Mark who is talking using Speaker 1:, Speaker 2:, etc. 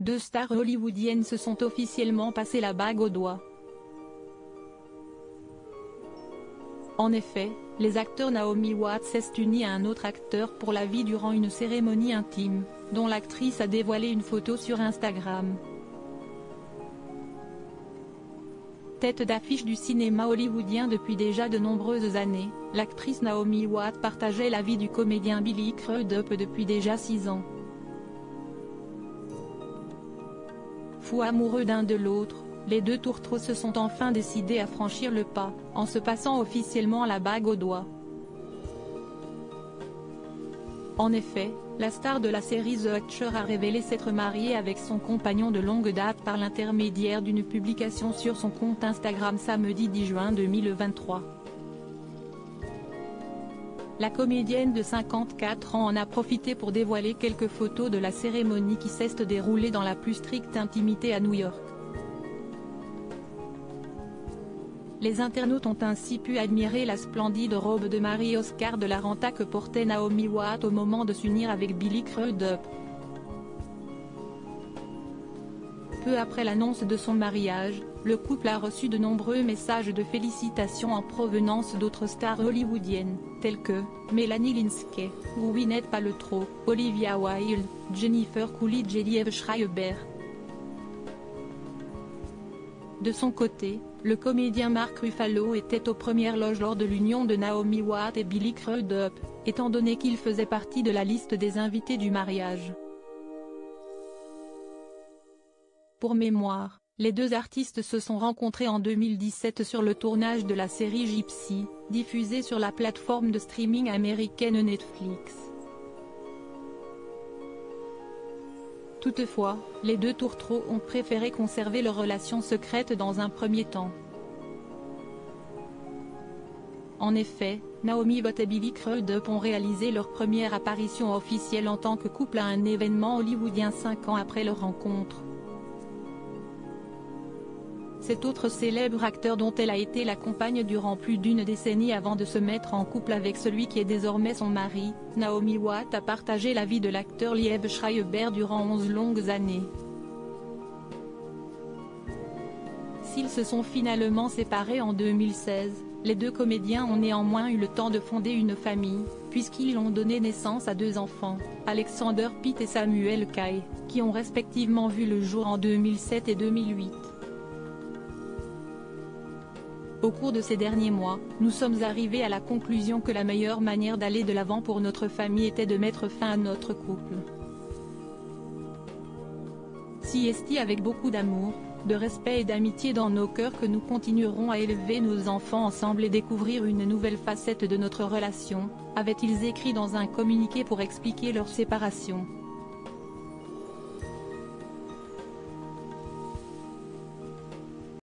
Speaker 1: deux stars hollywoodiennes se sont officiellement passé la bague au doigt. En effet, les acteurs Naomi Watts s'est unis à un autre acteur pour la vie durant une cérémonie intime, dont l'actrice a dévoilé une photo sur Instagram. Tête d'affiche du cinéma hollywoodien depuis déjà de nombreuses années, l'actrice Naomi Watts partageait la vie du comédien Billy Crudup depuis déjà 6 ans. Fous amoureux d'un de l'autre, les deux tourtereaux se sont enfin décidés à franchir le pas, en se passant officiellement la bague au doigt. En effet, la star de la série The Archer a révélé s'être mariée avec son compagnon de longue date par l'intermédiaire d'une publication sur son compte Instagram samedi 10 juin 2023. La comédienne de 54 ans en a profité pour dévoiler quelques photos de la cérémonie qui s'est déroulée dans la plus stricte intimité à New York. Les internautes ont ainsi pu admirer la splendide robe de mariée Oscar de la Renta que portait Naomi Watts au moment de s'unir avec Billy Crudup. Peu après l'annonce de son mariage, le couple a reçu de nombreux messages de félicitations en provenance d'autres stars hollywoodiennes, telles que Melanie Lynskey, Gwyneth Paltrow, Olivia Wilde, Jennifer Coolidge et Liev Schreiber. De son côté, le comédien Mark Ruffalo était aux premières loges lors de l'union de Naomi Watts et Billy Crudup, étant donné qu'il faisait partie de la liste des invités du mariage. Pour mémoire, les deux artistes se sont rencontrés en 2017 sur le tournage de la série Gypsy, diffusée sur la plateforme de streaming américaine Netflix. Toutefois, les deux tourtereaux ont préféré conserver leur relation secrète dans un premier temps. En effet, Naomi Watts et Billy Crudup ont réalisé leur première apparition officielle en tant que couple à un événement hollywoodien 5 ans après leur rencontre. Cet autre célèbre acteur dont elle a été la compagne durant plus d'une décennie avant de se mettre en couple avec celui qui est désormais son mari, Naomi Watts a partagé la vie de l'acteur Liev Schreiber durant 11 longues années. S'ils se sont finalement séparés en 2016, les deux comédiens ont néanmoins eu le temps de fonder une famille, puisqu'ils ont donné naissance à 2 enfants, Alexander Pitt et Samuel Kay, qui ont respectivement vu le jour en 2007 et 2008. Au cours de ces derniers mois, nous sommes arrivés à la conclusion que la meilleure manière d'aller de l'avant pour notre famille était de mettre fin à notre couple. Si est avec beaucoup d'amour, de respect et d'amitié dans nos cœurs que nous continuerons à élever nos enfants ensemble et découvrir une nouvelle facette de notre relation, avaient-ils écrit dans un communiqué pour expliquer leur séparation.